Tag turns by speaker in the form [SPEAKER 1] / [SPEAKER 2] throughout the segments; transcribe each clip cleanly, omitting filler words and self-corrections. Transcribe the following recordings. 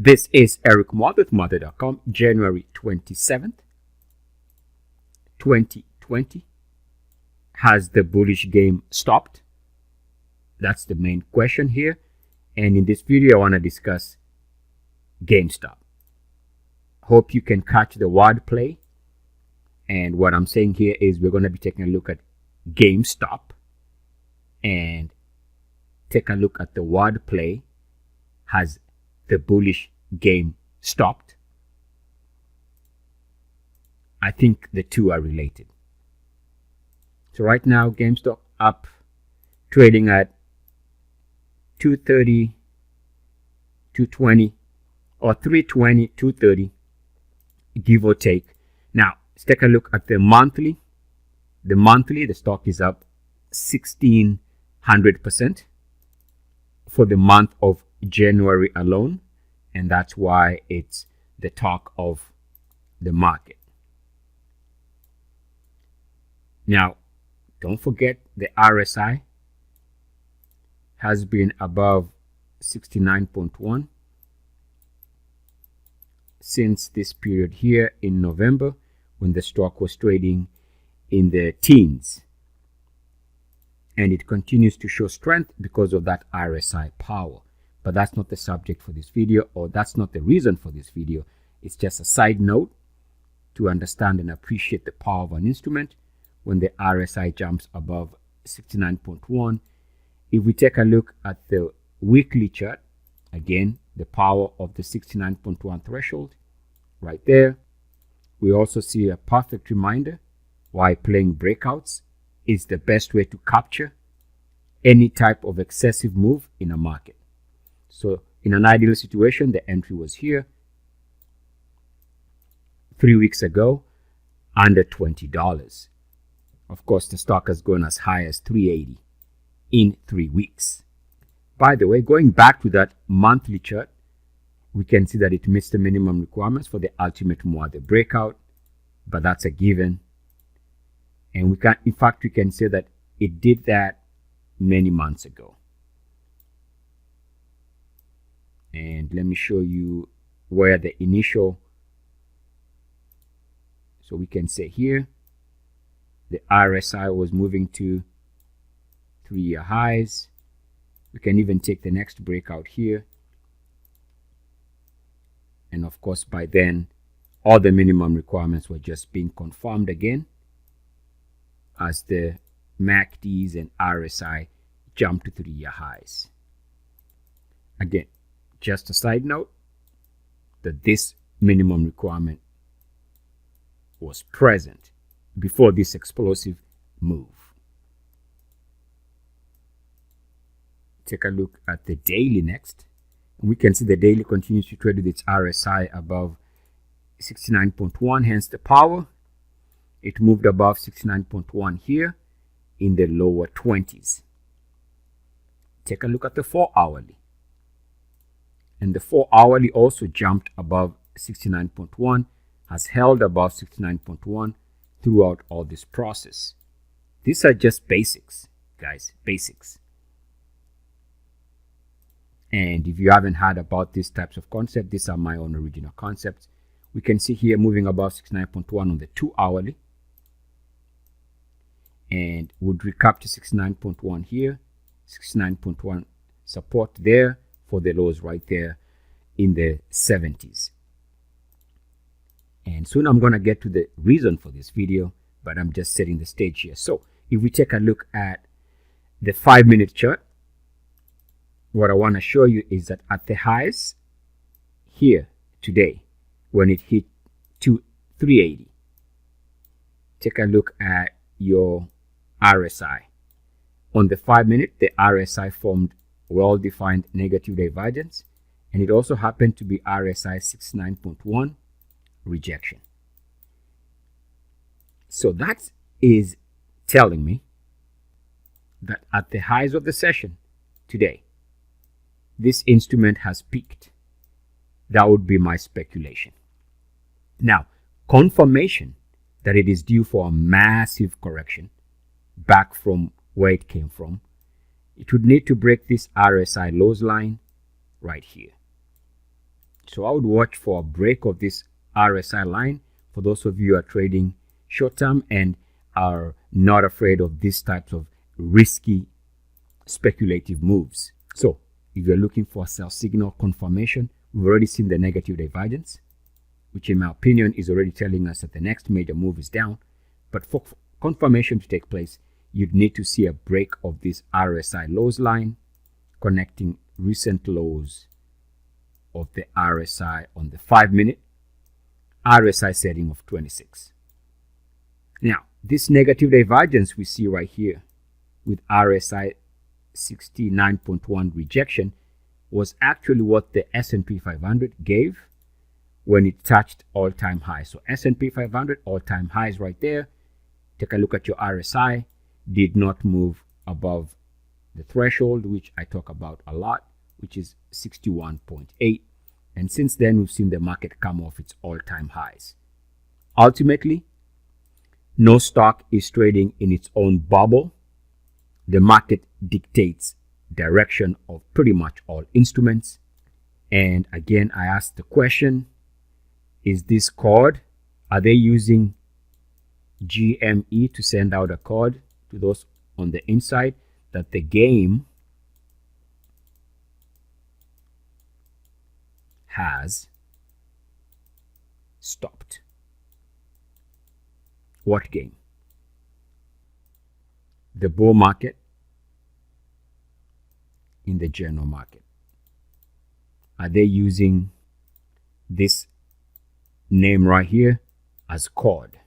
[SPEAKER 1] This is Eric Muathe with Muathe.com, January 27th, 2020. Has the bullish game stopped? That's the main question here. And in this video, I want to discuss GameStop. Hope you can catch the wordplay. And what I'm saying here is we're going to be taking a look at GameStop and take a look at the wordplay. Has the bullish game stopped? I think the two are related. So right now, GameStop up, trading at 230, 220, or 320, 230, give or take. Now, let's take a look at the monthly. The stock is up 1,600% for the month of January alone, and that's why it's the talk of the market. Now, don't forget the RSI has been above 69.1 since this period here in November, when the stock was trading in the teens, and it continues to show strength because of that RSI power. But that's not the subject for this video, or that's not the reason for this video. It's just a side note to understand and appreciate the power of an instrument when the RSI jumps above 69.1. If we take a look at the weekly chart, again, the power of the 69.1 threshold right there. We also see a perfect reminder why playing breakouts is the best way to capture any type of excessive move in a market. So in an ideal situation, the entry was here 3 weeks ago, under $20. Of course, the stock has gone as high as $380 in 3 weeks. By the way, going back to that monthly chart, we can see that it missed the minimum requirements for the ultimate Muathe breakout, but that's a given. And we can, in fact, we can say that it did that many months ago. And let me show you where the initial, so we can say here, the RSI was moving to 3-year highs. We can even take the next breakout here. And of course, by then, all the minimum requirements were just being confirmed again as the MACDs and RSI jumped to 3-year highs. Again, just a side note that this minimum requirement was present before this explosive move. Take a look at the daily next. We can see the daily continues to trade with its RSI above 69.1, hence the power. It moved above 69.1 here in the lower 20s. Take a look at the 4-hourly. And the 4-hourly also jumped above 69.1, has held above 69.1 throughout all this process. These are just basics, guys, basics. And if you haven't heard about these types of concepts, these are my own original concepts. We can see here moving above 69.1 on the 2-hourly. And would recapture 69.1 here, 69.1 support there for the lows right there in the 70s. And soon I'm going to get to the reason for this video, but I'm just setting the stage here. So if we take a look at the 5-minute chart, what I want to show you is that at the highs here today, when it hit 380, take a look at your RSI. On the 5-minute, the RSI formed well-defined negative divergence, and it also happened to be RSI 69.1 rejection. So that is telling me that at the highs of the session today, this instrument has peaked. That would be my speculation. Now, confirmation that it is due for a massive correction back from where it came from, it would need to break this RSI lows line right here. So I would watch for a break of this RSI line for those of you who are trading short term and are not afraid of these types of risky speculative moves. So if you're looking for a sell signal confirmation, we've already seen the negative divergence, which in my opinion is already telling us that the next major move is down. But for confirmation to take place, you'd need to see a break of this RSI lows line connecting recent lows of the RSI on the 5-minute RSI setting of 26. Now, this negative divergence we see right here with RSI 69.1 rejection was actually what the S&P 500 gave when it touched all-time highs. So S&P 500 all-time highs right there. Take a look at your RSI. Did not move above the threshold, which I talk about a lot, which is 61.8. And since then, we've seen the market come off its all-time highs. Ultimately, no stock is trading in its own bubble. The market dictates direction of pretty much all instruments. And again, I asked the question, is this code, are they using GME to send out a code to those on the inside that the game has stopped? What game? The bull market in the general market. Are they using this name right here as code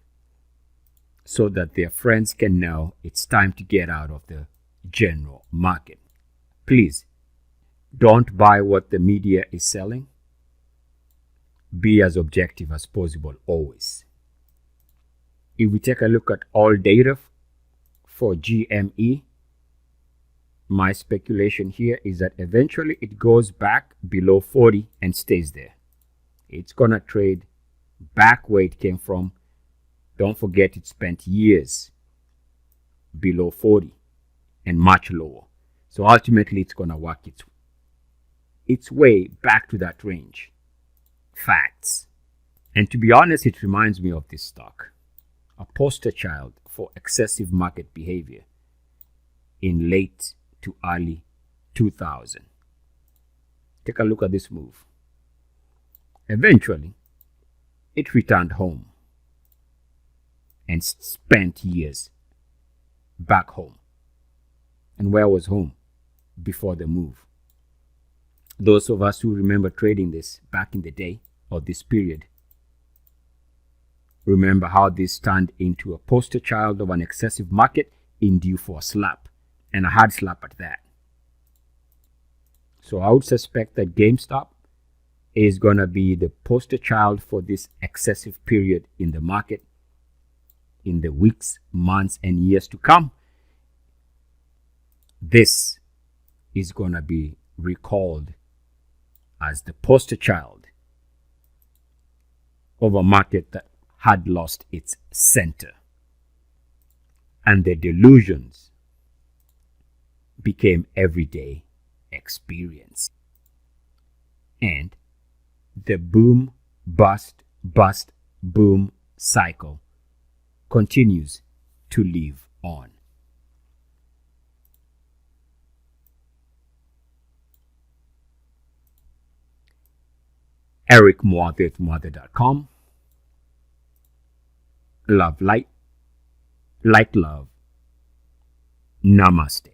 [SPEAKER 1] so that their friends can know it's time to get out of the general market? Please don't buy what the media is selling. Be as objective as possible always. If we take a look at all data for GME, my speculation here is that eventually it goes back below 40 and stays there. It's going to trade back where it came from. Don't forget it spent years below 40 and much lower. So ultimately it's going to work its way back to that range. Facts. And to be honest, it reminds me of this stock, a poster child for excessive market behavior in late to early 2000. Take a look at this move. Eventually, it returned home and spent years back home. And where was home before the move? Those of us who remember trading this back in the day or this period remember how this turned into a poster child of an excessive market in due for a slap, and a hard slap at that. So I would suspect that GameStop is going to be the poster child for this excessive period in the market in the weeks, months, and years to come. This is going to be recalled as the poster child of a market that had lost its center, and the delusions became everyday experience. And the boom, bust, bust, boom cycle continues to live on. Eric Muathe at Muathe.com. Love light, light love. Namaste.